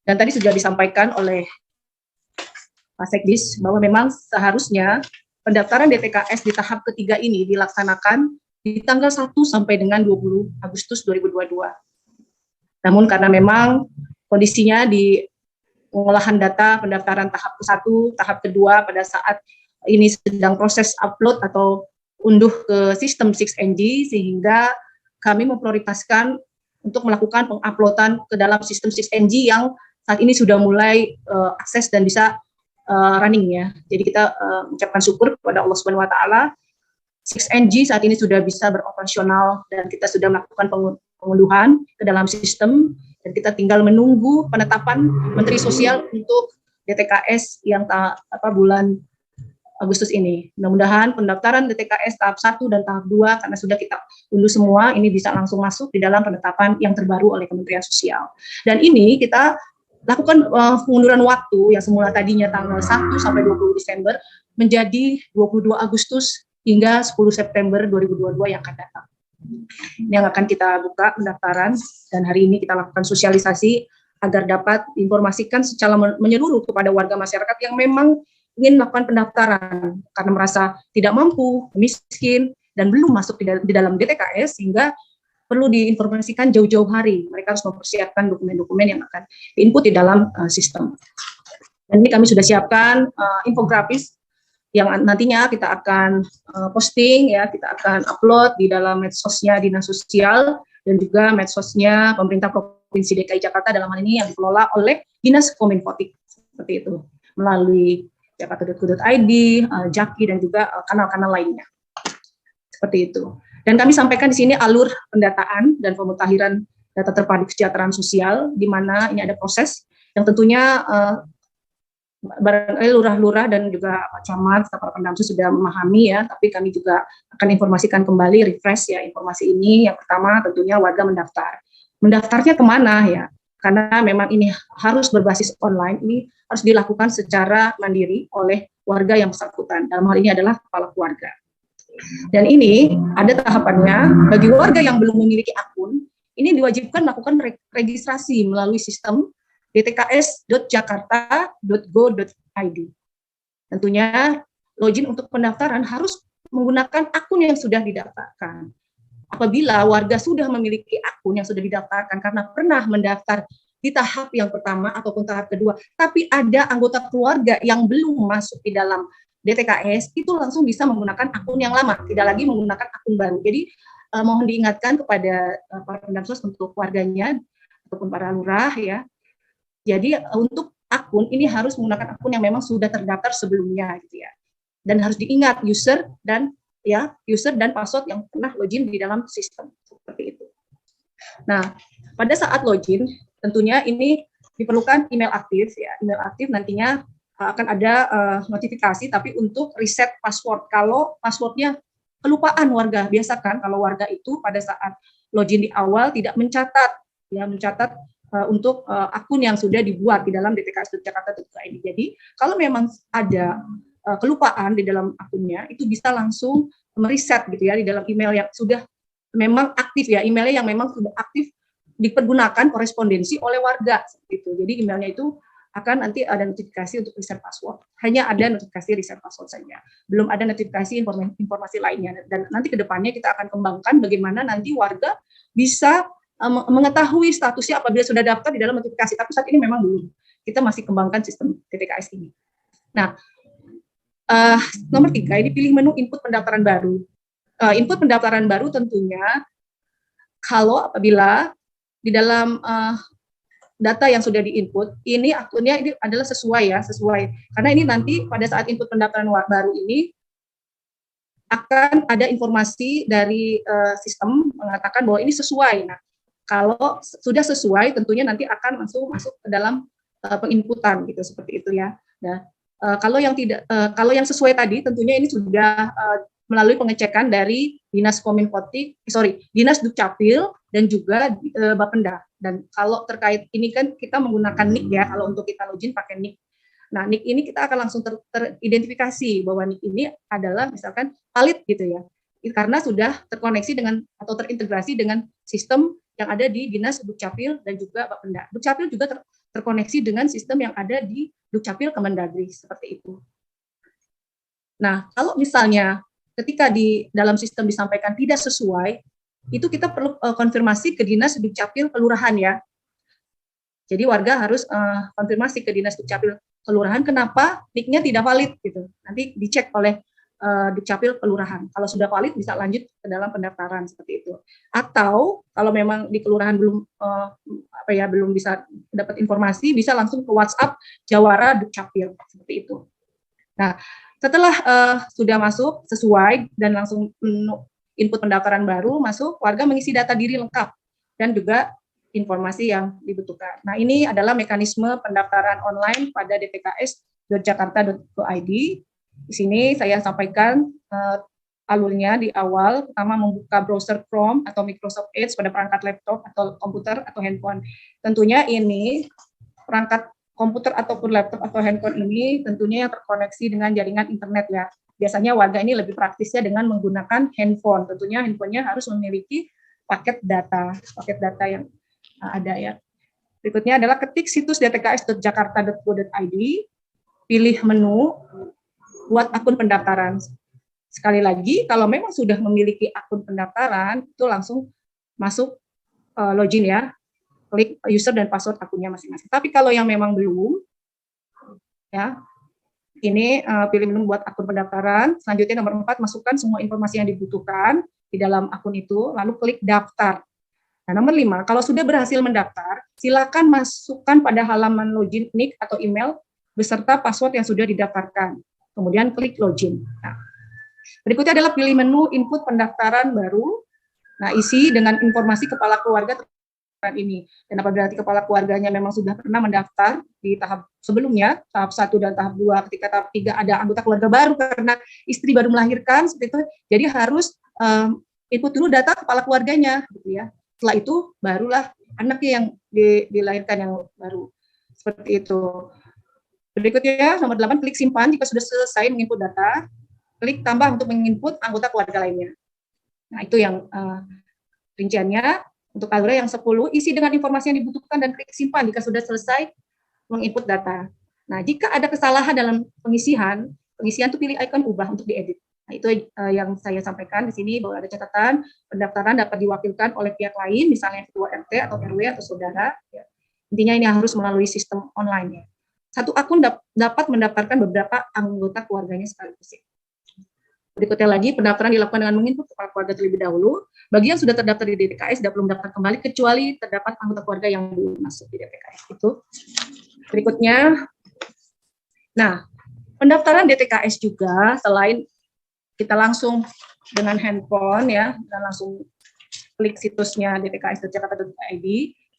Dan tadi sudah disampaikan oleh Pak Sekdis bahwa memang seharusnya pendaftaran DTKS di tahap ketiga ini dilaksanakan di tanggal 1 sampai dengan 20 Agustus 2022. Namun karena memang kondisinya di pengolahan data pendaftaran tahap ke-1, tahap kedua pada saat ini sedang proses upload atau unduh ke sistem 6NG, sehingga kami memprioritaskan untuk melakukan penguploadan ke dalam sistem 6NG yang saat ini sudah mulai akses dan bisa running ya. Jadi kita mengucapkan syukur kepada Allah Subhanahu wa taala. 6NG saat ini sudah bisa beroperasional dan kita sudah melakukan pengunduhan ke dalam sistem, dan kita tinggal menunggu penetapan Menteri Sosial untuk DTKS yang bulan Agustus ini. Mudah-mudahan pendaftaran DTKS tahap 1 dan tahap 2 karena sudah kita unduh semua, ini bisa langsung masuk di dalam penetapan yang terbaru oleh Kementerian Sosial. Dan ini kita lakukan pengunduran waktu yang semula tadinya tanggal 1 sampai 20 Desember menjadi 22 Agustus hingga 10 September 2022 yang akan datang. Ini yang akan kita buka pendaftaran, dan hari ini kita lakukan sosialisasi agar dapat diinformasikan secara menyeluruh kepada warga masyarakat yang memang ingin melakukan pendaftaran karena merasa tidak mampu, miskin, dan belum masuk di dalam DTKS, sehingga perlu diinformasikan jauh-jauh hari. Mereka harus mempersiapkan dokumen-dokumen yang akan diinput di dalam sistem. Dan ini kami sudah siapkan infografis yang nantinya kita akan posting ya, kita akan upload di dalam medsosnya Dinas Sosial dan juga medsosnya pemerintah Provinsi DKI Jakarta, dalam hal ini yang dikelola oleh Dinas Kominfotik, seperti itu, melalui jakarta.go.id, Jaki, dan juga kanal-kanal lainnya. Seperti itu. Dan kami sampaikan di sini alur pendataan dan pemutahiran data terpadu kesejahteraan sosial, di mana ini ada proses yang tentunya barangkali lurah-lurah dan juga Pak Camat, para Pendamsus sudah memahami ya, tapi kami juga akan informasikan kembali, refresh ya informasi ini. Yang pertama tentunya warga mendaftar. Mendaftarnya kemana ya? Karena memang ini harus berbasis online, ini harus dilakukan secara mandiri oleh warga yang bersangkutan. Dalam hal ini adalah kepala keluarga. Dan ini ada tahapannya. Bagi warga yang belum memiliki akun, ini diwajibkan melakukan registrasi melalui sistem dtks.jakarta.go.id. Tentunya login untuk pendaftaran harus menggunakan akun yang sudah didaftarkan. Apabila warga sudah memiliki akun yang sudah didaftarkan karena pernah mendaftar di tahap yang pertama ataupun tahap kedua, tapi ada anggota keluarga yang belum masuk di dalam DTKS, itu langsung bisa menggunakan akun yang lama, tidak lagi menggunakan akun baru. Jadi mohon diingatkan kepada para pendamsus untuk warganya ataupun para lurah ya. Jadi untuk akun ini harus menggunakan akun yang memang sudah terdaftar sebelumnya gitu ya. Dan harus diingat user dan password yang pernah login di dalam sistem, seperti itu. Nah, pada saat login tentunya ini diperlukan email aktif ya. Email aktif nantinya akan ada notifikasi, tapi untuk reset password. Kalau passwordnya kelupaan warga, biasakan kalau warga itu pada saat login di awal tidak mencatat untuk akun yang sudah dibuat di dalam dtks.jakarta.go.id. Jadi kalau memang ada kelupaan di dalam akunnya, itu bisa langsung mereset gitu ya di dalam email yang sudah memang aktif ya, emailnya yang memang sudah aktif dipergunakan korespondensi oleh warga seperti itu. Jadi emailnya itu akan nanti ada notifikasi untuk reset password. Hanya ada notifikasi reset password saja. Belum ada notifikasi informasi lainnya. Dan nanti ke depannya kita akan kembangkan bagaimana nanti warga bisa mengetahui statusnya apabila sudah daftar di dalam notifikasi. Tapi saat ini memang belum. Kita masih kembangkan sistem DTKS ini. Nah, nomor 3, ini pilih menu input pendaftaran baru. Input pendaftaran baru tentunya kalau apabila di dalam data yang sudah diinput, ini akunnya ini adalah sesuai. Karena ini nanti pada saat input pendaftaran baru ini akan ada informasi dari sistem mengatakan bahwa ini sesuai. Nah, kalau sudah sesuai, tentunya nanti akan langsung masuk ke dalam penginputan gitu, seperti itu ya. Nah, kalau yang tidak, kalau yang sesuai tadi, tentunya ini sudah melalui pengecekan dari Dinas Dinas Dukcapil dan juga Bapenda. Dan kalau terkait ini kan kita menggunakan NIK ya, kalau untuk kita login pakai NIK. Nah, NIK ini kita akan langsung teridentifikasi bahwa NIK ini adalah misalkan valid gitu ya, karena sudah terkoneksi dengan atau terintegrasi dengan sistem yang ada di Dinas Dukcapil dan juga Bapenda. Dukcapil juga terkoneksi dengan sistem yang ada di Dukcapil Kemendagri, seperti itu. Nah, kalau misalnya ketika di dalam sistem disampaikan tidak sesuai, itu kita perlu konfirmasi ke Dinas Dukcapil Kelurahan ya. Jadi warga harus konfirmasi ke Dinas Dukcapil Kelurahan kenapa NIK-nya tidak valid gitu. Nanti dicek oleh Dukcapil Kelurahan. Kalau sudah valid bisa lanjut ke dalam pendaftaran seperti itu. Atau kalau memang di kelurahan belum belum bisa dapat informasi, bisa langsung ke WhatsApp Jawara Dukcapil seperti itu. Nah, setelah sudah masuk sesuai dan langsung input pendaftaran baru masuk, warga mengisi data diri lengkap dan juga informasi yang dibutuhkan. Nah, ini adalah mekanisme pendaftaran online pada dtks.jakarta.go.id. Di sini saya sampaikan alurnya di awal. Pertama, membuka browser Chrome atau Microsoft Edge pada perangkat laptop atau komputer atau handphone. Tentunya ini perangkat komputer ataupun laptop atau handphone ini tentunya yang terkoneksi dengan jaringan internet ya. Biasanya warga ini lebih praktisnya dengan menggunakan handphone. Tentunya handphonenya harus memiliki paket data yang ada ya. Berikutnya adalah ketik situs dtks.jakarta.go.id, pilih menu, buat akun pendaftaran. Sekali lagi, kalau memang sudah memiliki akun pendaftaran, itu langsung masuk login ya. Klik user dan password akunnya masing-masing. Tapi kalau yang memang belum, ya, ini pilih menu buat akun pendaftaran. Selanjutnya nomor 4, masukkan semua informasi yang dibutuhkan di dalam akun itu, lalu klik daftar. Nah, nomor 5, kalau sudah berhasil mendaftar, silakan masukkan pada halaman login NIK atau email beserta password yang sudah didaftarkan. Kemudian klik login. Nah, berikutnya adalah pilih menu input pendaftaran baru. Nah, isi dengan informasi kepala keluarga ini. Dan apabila kepala keluarganya memang sudah pernah mendaftar di tahap sebelumnya, tahap 1 dan tahap 2, ketika tahap 3 ada anggota keluarga baru karena istri baru melahirkan, seperti itu. Jadi harus input dulu data kepala keluarganya, gitu ya. Setelah itu barulah anaknya yang dilahirkan yang baru. Seperti itu. Berikutnya, nomor 8, klik simpan jika sudah selesai menginput data. Klik tambah untuk menginput anggota keluarga lainnya. Nah, itu yang rinciannya. Untuk alurnya yang 10, isi dengan informasi yang dibutuhkan dan klik simpan jika sudah selesai menginput data. Nah, jika ada kesalahan dalam pengisian itu pilih icon ubah untuk diedit. Nah, itu yang saya sampaikan di sini, bahwa ada catatan pendaftaran dapat diwakilkan oleh pihak lain, misalnya ketua RT atau RW atau saudara. Ya. Intinya ini harus melalui sistem online. Ya. Satu akun dapat mendaftarkan beberapa anggota keluarganya sekaligus. Berikutnya lagi, pendaftaran dilakukan dengan menginput kepala keluarga terlebih dahulu. Bagi yang sudah terdaftar di DTKS, tidak perlu mendaftar kembali, kecuali terdapat anggota keluarga yang belum masuk di DTKS. Itu. Berikutnya, nah, pendaftaran DTKS juga, selain kita langsung dengan handphone, ya, dan langsung klik situsnya dtks.jakarta.id,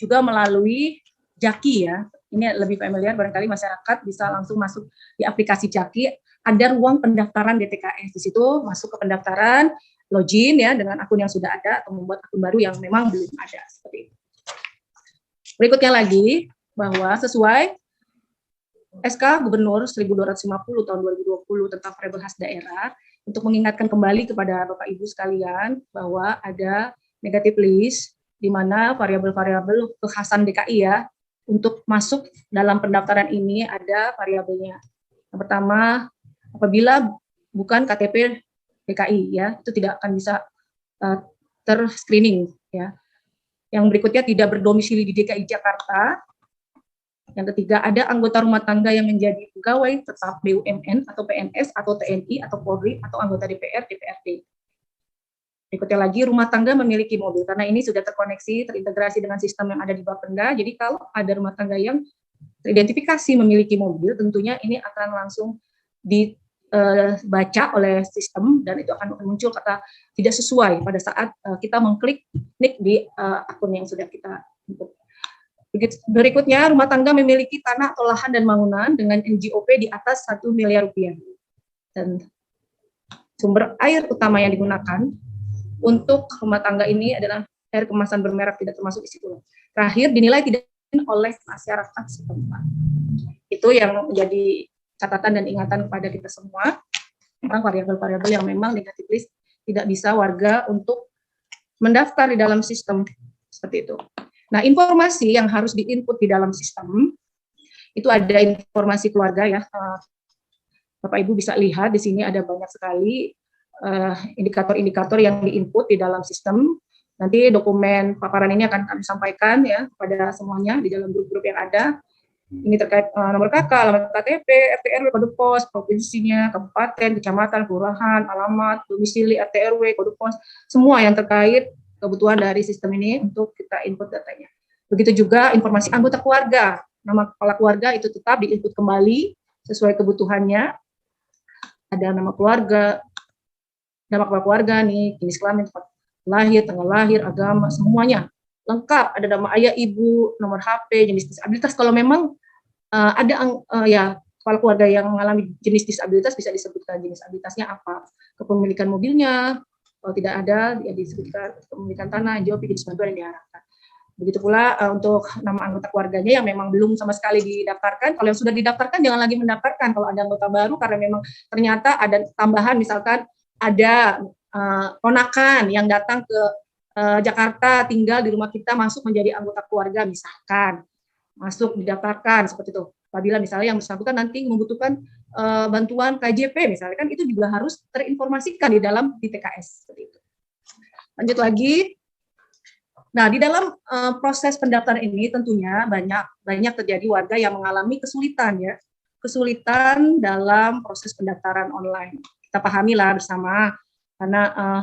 juga melalui Jaki, ya. Ini lebih familiar, barangkali masyarakat bisa langsung masuk di aplikasi Jaki. Ada ruang pendaftaran DTKS. Di situ masuk ke pendaftaran, login ya dengan akun yang sudah ada atau membuat akun baru yang memang belum ada, seperti itu. Berikutnya lagi, bahwa sesuai SK Gubernur 1250 tahun 2020 tentang variabel khas daerah, untuk mengingatkan kembali kepada Bapak Ibu sekalian bahwa ada negative list di mana variabel-variabel kekhasan DKI ya, untuk masuk dalam pendaftaran ini ada variabelnya. Yang pertama, apabila bukan KTP DKI ya, itu tidak akan bisa terscreening ya. Yang berikutnya, tidak berdomisili di DKI Jakarta. Yang ketiga, ada anggota rumah tangga yang menjadi pegawai tetap BUMN atau PNS atau TNI atau Polri atau anggota DPR, DPRD. Berikutnya lagi, rumah tangga memiliki mobil, karena ini sudah terkoneksi, terintegrasi dengan sistem yang ada di Bapenda. Jadi kalau ada rumah tangga yang teridentifikasi memiliki mobil, tentunya ini akan langsung dibaca oleh sistem, dan itu akan muncul kata tidak sesuai pada saat kita mengklik NIK di akun yang sudah kita input. Berikutnya, rumah tangga memiliki tanah atau lahan dan bangunan dengan NJOP di atas 1 miliar rupiah. Dan sumber air utama yang digunakan untuk rumah tangga ini adalah air kemasan bermerek, tidak termasuk isi ulang. Terakhir, dinilai tidak oleh masyarakat setempat. Itu yang menjadi catatan dan ingatan kepada kita semua tentang variabel-variabel yang memang negatif list tidak bisa warga untuk mendaftar di dalam sistem seperti itu. Nah, informasi yang harus diinput di dalam sistem itu ada informasi keluarga ya. Bapak Ibu bisa lihat di sini ada banyak sekali indikator-indikator yang diinput di dalam sistem. Nanti dokumen paparan ini akan kami sampaikan ya kepada semuanya di dalam grup-grup yang ada. Ini terkait nomor KK, alamat KTP, RT RW, kode pos, provinsinya, kabupaten, kecamatan, kelurahan, alamat, domisili, RT RW, kode pos, semua yang terkait kebutuhan dari sistem ini untuk kita input datanya. Begitu juga informasi anggota keluarga, nama kepala keluarga itu tetap diinput kembali sesuai kebutuhannya. Ada nama kepala keluarga nih, jenis kelamin, tempat lahir, tanggal lahir, agama, semuanya lengkap. Ada nama ayah, ibu, nomor HP, jenis disabilitas. Kalau memang ada kepala keluarga yang mengalami jenis disabilitas, bisa disebutkan jenis disabilitasnya apa, kepemilikan mobilnya. Kalau tidak ada, ya disebutkan kepemilikan tanah, jawab jenis bantuan yang diharapkan. Begitu pula untuk nama anggota keluarganya yang memang belum sama sekali didaftarkan. Kalau yang sudah didaftarkan, jangan lagi mendaftarkan. Kalau ada anggota baru, karena memang ternyata ada tambahan, misalkan ada ponakan yang datang ke Jakarta, tinggal di rumah kita, masuk menjadi anggota keluarga, misalkan masuk didaftarkan seperti itu. Apabila misalnya yang bersangkutan nanti membutuhkan bantuan KJP, misalnya kan itu juga harus terinformasikan di dalam DTKS seperti itu. Lanjut lagi. Nah, di dalam proses pendaftaran ini tentunya banyak terjadi warga yang mengalami kesulitan dalam proses pendaftaran online. Kita pahamilah bersama, karena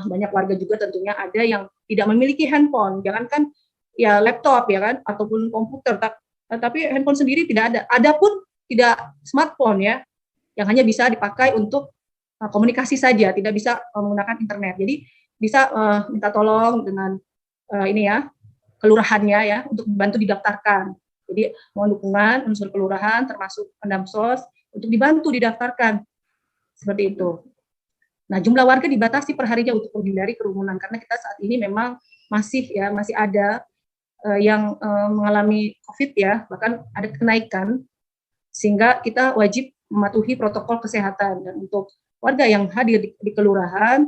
banyak warga juga tentunya ada yang tidak memiliki handphone, jangankan ya laptop ya kan, ataupun komputer, tapi handphone sendiri tidak ada. Adapun tidak smartphone ya, yang hanya bisa dipakai untuk komunikasi saja, tidak bisa menggunakan internet. Jadi bisa minta tolong dengan ini ya, kelurahannya ya, untuk dibantu didaftarkan. Jadi mohon dukungan unsur kelurahan termasuk Pendamsos untuk dibantu didaftarkan seperti itu. Nah, jumlah warga dibatasi per harinya untuk menghindari kerumunan, karena kita saat ini memang masih ada yang mengalami COVID ya, bahkan ada kenaikan, sehingga kita wajib mematuhi protokol kesehatan. Dan untuk warga yang hadir di kelurahan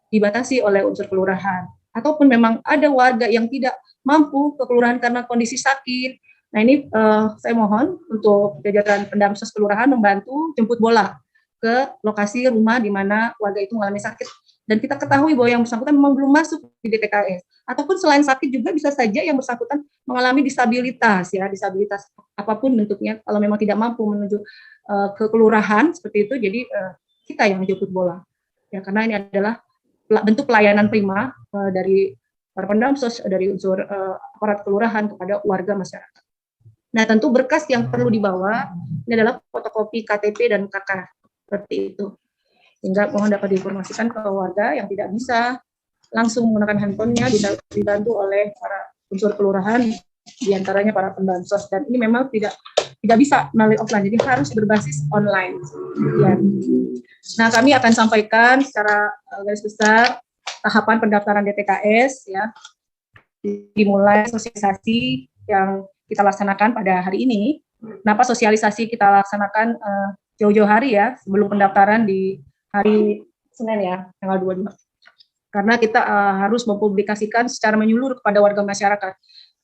dibatasi oleh unsur kelurahan. Ataupun memang ada warga yang tidak mampu ke kelurahan karena kondisi sakit. Nah ini saya mohon untuk jajaran Pendamsos kelurahan membantu jemput bola ke lokasi rumah di mana warga itu mengalami sakit. Dan kita ketahui bahwa yang bersangkutan memang belum masuk di DTKS. Ataupun selain sakit juga bisa saja yang bersangkutan mengalami disabilitas ya, disabilitas apapun bentuknya. Kalau memang tidak mampu menuju ke kelurahan seperti itu, jadi kita yang menjemput bola. Ya, karena ini adalah bentuk pelayanan prima dari para Pendamsos, dari unsur aparat kelurahan kepada warga masyarakat. Nah, tentu berkas yang perlu dibawa ini adalah fotokopi KTP dan KK seperti itu. Sehingga mohon dapat diinformasikan ke warga yang tidak bisa langsung menggunakan handphonenya, bisa dibantu oleh para unsur kelurahan, diantaranya para Pendamsos. Dan ini memang tidak bisa melalui offline, jadi harus berbasis online. Ya. Nah, kami akan sampaikan secara garis besar tahapan pendaftaran DTKS ya. Dimulai sosialisasi yang kita laksanakan pada hari ini. Kenapa sosialisasi kita laksanakan jauh-jauh hari ya, sebelum pendaftaran di hari Senin ya, tanggal 22. Karena kita harus mempublikasikan secara menyeluruh kepada warga masyarakat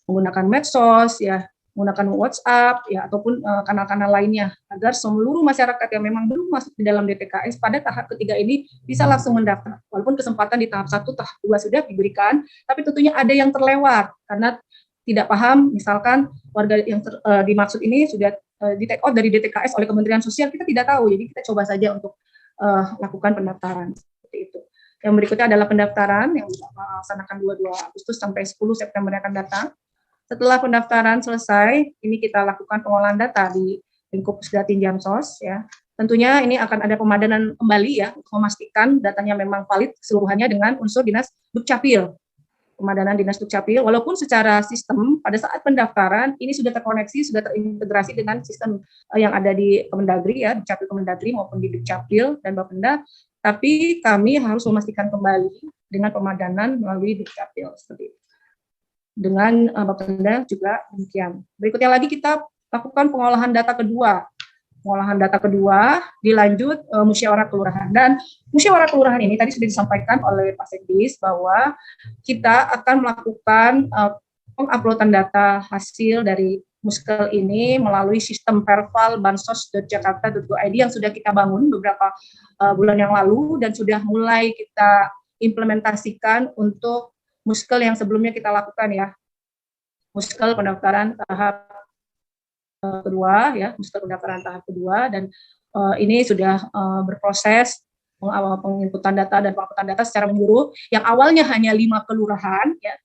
menggunakan medsos ya, menggunakan WhatsApp ya, ataupun kanal-kanal lainnya, agar seluruh masyarakat yang memang belum masuk di dalam DTKS pada tahap ketiga ini bisa langsung mendaftar. Walaupun kesempatan di tahap 1, tahap 2 sudah diberikan, tapi tentunya ada yang terlewat karena tidak paham, misalkan warga yang dimaksud ini sudah di take out dari DTKS oleh Kementerian Sosial, kita tidak tahu, jadi kita coba saja untuk lakukan pendaftaran seperti itu. Yang berikutnya adalah pendaftaran yang dilaksanakan 22 Agustus sampai 10 September yang akan datang. Setelah pendaftaran selesai, ini kita lakukan pengolahan data di lingkup Pusdatin Jamsos ya. Tentunya ini akan ada pemadanan kembali ya, untuk memastikan datanya memang valid keseluruhannya dengan unsur Dinas Dukcapil. Pemadanan Dinas Dukcapil, walaupun secara sistem pada saat pendaftaran ini sudah terkoneksi, sudah terintegrasi dengan sistem yang ada di Kemendagri ya, Dukcapil Kemendagri maupun di Dukcapil dan Bapenda, tapi kami harus memastikan kembali dengan pemadanan melalui Dukcapil seperti itu. Dengan Bapenda juga demikian. Berikutnya lagi kita lakukan pengolahan data kedua. Pengolahan data kedua dilanjut musyawarah kelurahan. Dan musyawarah kelurahan ini tadi sudah disampaikan oleh Pak Sekdis bahwa kita akan melakukan penguploadan data hasil dari Muskel ini melalui sistem perval bansos.jakarta.go.id yang sudah kita bangun beberapa bulan yang lalu dan sudah mulai kita implementasikan untuk Muskel yang sebelumnya kita lakukan ya. Muskel pendaftaran tahap kedua ya, Muskel pendaftaran tahap kedua, dan ini sudah berproses penginputan data dan pengamatan data secara menyeluruh. Yang awalnya hanya 5 kelurahan ya,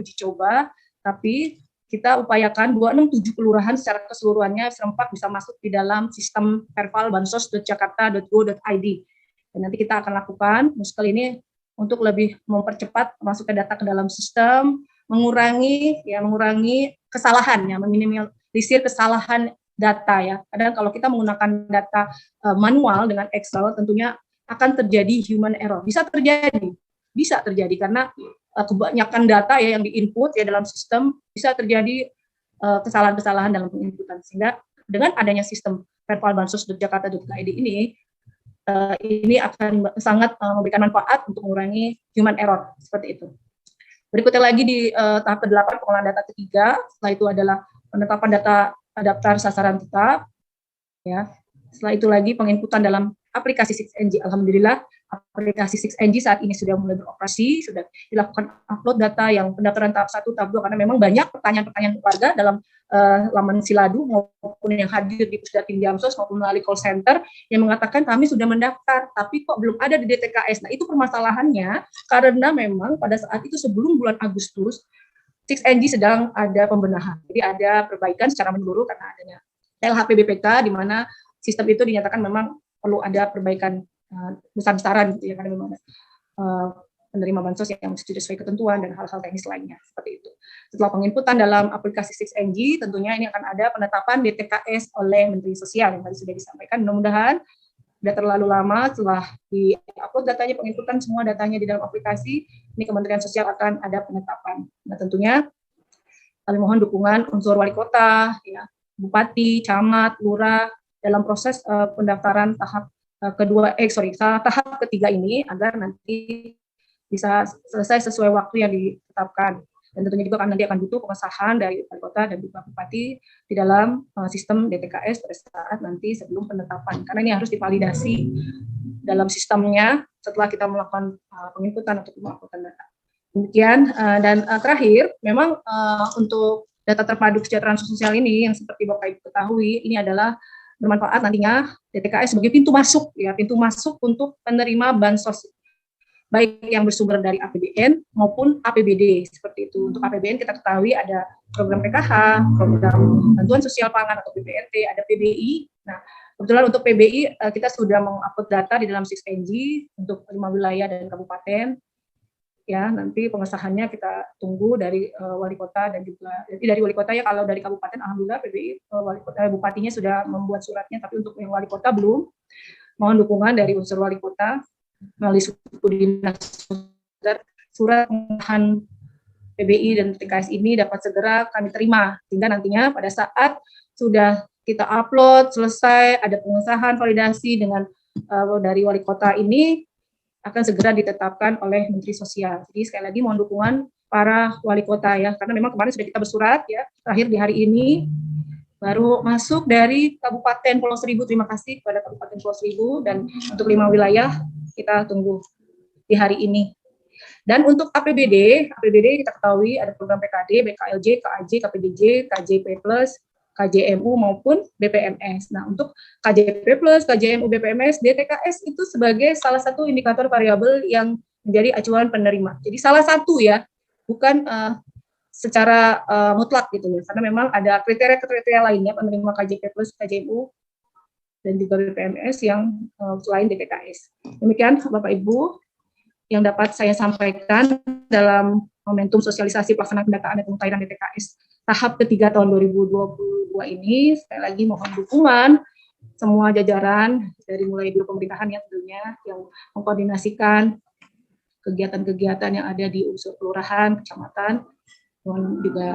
uji coba, tapi kita upayakan 267 kelurahan secara keseluruhannya serempak bisa masuk di dalam sistem perval bansos.jakarta.go.id. Dan nanti kita akan lakukan Muskel ini untuk lebih mempercepat masukkan data ke dalam sistem, mengurangi kesalahan ya, meminimalisir kesalahan data ya. Kadang kalau kita menggunakan data manual dengan Excel tentunya akan terjadi human error. Bisa terjadi karena kebanyakan data ya yang diinput ya dalam sistem, bisa terjadi kesalahan-kesalahan dalam penginputan. Sehingga dengan adanya sistem perval bansos.jakarta.id ini akan sangat memberikan manfaat untuk mengurangi human error seperti itu. Berikutnya lagi di tahap ke-8 pengolahan data ketiga, setelah itu adalah penetapan data daftar sasaran tetap ya. Setelah itu lagi penginputan dalam aplikasi 6NG. Alhamdulillah aplikasi 6NG saat ini sudah mulai beroperasi, sudah dilakukan upload data yang pendaftaran tahap 1, tahap 2, karena memang banyak pertanyaan-pertanyaan warga dalam laman Siladu maupun yang hadir di Pusdatin Jamsos maupun melalui call center yang mengatakan kami sudah mendaftar tapi kok belum ada di DTKS. Nah, itu permasalahannya karena memang pada saat itu sebelum bulan Agustus 6NG sedang ada pembenahan. Jadi ada perbaikan secara menyeluruh karena adanya LHP BPK di mana sistem itu dinyatakan memang perlu ada perbaikan besar-besaran gitu ya, karena memang penerima bansos yang sudah sesuai ketentuan dan hal-hal teknis lainnya seperti itu. Setelah penginputan dalam aplikasi 6NG, tentunya ini akan ada penetapan DTKS oleh Menteri Sosial yang tadi sudah disampaikan. Mudah-mudahan tidak terlalu lama setelah di-upload datanya, penginputan semua datanya di dalam aplikasi, ini Kementerian Sosial akan ada penetapan. Nah, tentunya kami mohon dukungan unsur wali kota, ya, bupati, camat, lurah dalam proses pendaftaran tahap tahap ketiga ini agar nanti bisa selesai sesuai waktu yang ditetapkan. Dan tentunya juga nanti akan butuh pengesahan dari wali kota dan juga bupati di dalam sistem DTKS pada saat nanti sebelum penetapan. Karena ini harus divalidasi dalam sistemnya setelah kita melakukan penginputan untuk melakukan data. Demikian, dan terakhir, memang untuk data terpadu kesejahteraan sosial ini yang seperti Bapak Ibu ketahui, ini adalah bermanfaat nantinya DTKS sebagai pintu masuk untuk penerima bansos, baik yang bersumber dari APBN maupun APBD seperti itu. Untuk APBN kita ketahui ada program PKH, program bantuan sosial pangan atau PBNT, ada PBI. Nah, kebetulan untuk PBI kita sudah mengupload data di dalam 6NG untuk 5 wilayah dan kabupaten. Ya, nanti pengesahannya kita tunggu dari wali kota dan juga dari wali kota ya. Kalau dari kabupaten alhamdulillah PBI wali kota bupatinya sudah membuat suratnya, tapi untuk yang wali kota belum. Mohon dukungan dari unsur wali kota melalui suku dinas surat pengesahan PBI dan TKS ini dapat segera kami terima, sehingga nantinya pada saat sudah kita upload selesai ada pengesahan validasi dengan dari wali kota ini akan segera ditetapkan oleh Menteri Sosial. Jadi sekali lagi mohon dukungan para wali kota ya, karena memang kemarin sudah kita bersurat ya, terakhir di hari ini baru masuk dari Kabupaten Pulau Seribu. Terima kasih kepada Kabupaten Pulau Seribu, dan untuk 5 wilayah kita tunggu di hari ini. Dan untuk APBD kita ketahui ada program PKD, BKLJ, KAJ, KPDJ, KJP+, KJMU maupun BPMS. Nah, untuk KJP+, KJMU, BPMS, DTKS itu sebagai salah satu indikator variabel yang menjadi acuan penerima. Jadi salah satu ya, bukan secara mutlak gitu ya, karena memang ada kriteria-kriteria lainnya penerima KJP+, KJMU, dan juga BPMS yang selain DTKS. Demikian Bapak Ibu yang dapat saya sampaikan dalam momentum sosialisasi pelaksanaan pendataan dan pemutahiran DTKS tahap ketiga tahun 2022 ini. Sekali lagi mohon dukungan semua jajaran dari mulai dulu pemerintahan yang tentunya yang mengkoordinasikan kegiatan-kegiatan yang ada di unsur kelurahan, kecamatan, dan juga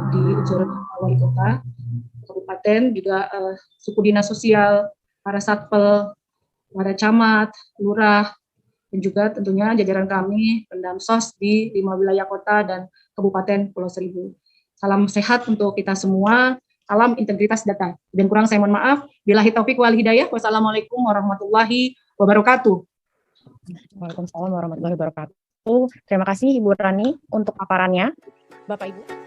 di unsur wali kota, kabupaten, juga suku dinas sosial, para satpel, para camat, lurah, dan juga tentunya jajaran kami Pendamsos di 5 wilayah kota dan Kabupaten Pulau Seribu. Salam sehat untuk kita semua. Salam integritas data. Dan kurang saya mohon maaf. Billahi taufik wal hidayah. Wassalamualaikum warahmatullahi wabarakatuh. Waalaikumsalam warahmatullahi wabarakatuh. Terima kasih Ibu Rani untuk paparannya. Bapak Ibu.